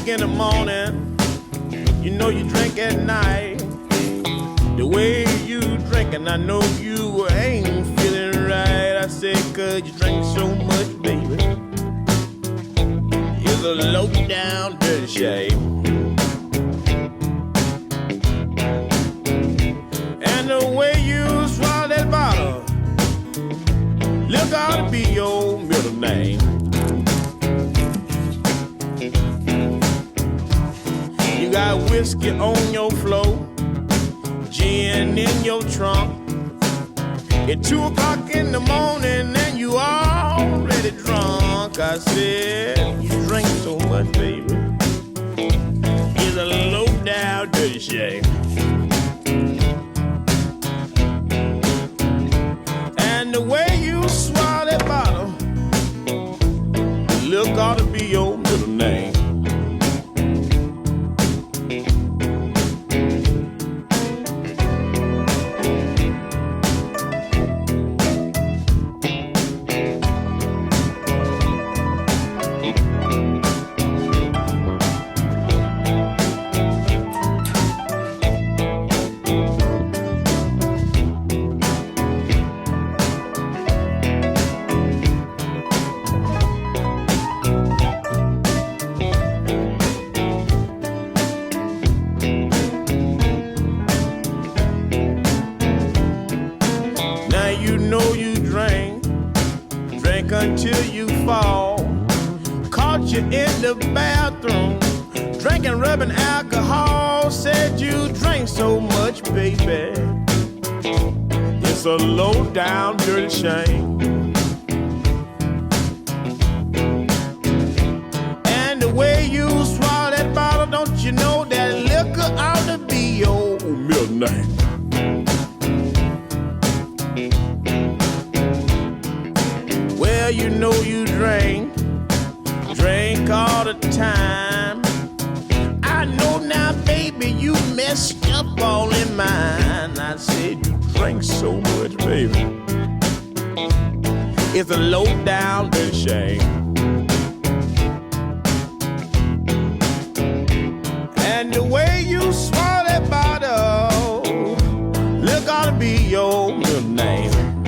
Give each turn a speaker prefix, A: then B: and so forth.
A: in the morning, you know you drink at night. The way you drinking, I know you ain't feeling right. I said, 'cause you drink so much, baby. It's a low down dirty shame. And the way you swallow that bottle, look ought to be your middle name. You got whiskey on your floor, gin in your trunk. At 2 o'clock in the morning and you already drunk. I said, you drink so much, baby. It's a low down dirty shame. And the way you swallow that bottle, look ought to be your middle name. Until you fall. Caught you in the bathroom, drinking, rubbing alcohol. Said you drink so much, baby. It's a low down dirty shame. And the way you swallow that bottle, don't you know that liquor ought to be your middle name? You know you drink all the time. I know now, baby, you messed up all in mine. I said you drink so much, baby. It's a low down dirty shame. And the way you swallow that bottle, look ought to be your middle name.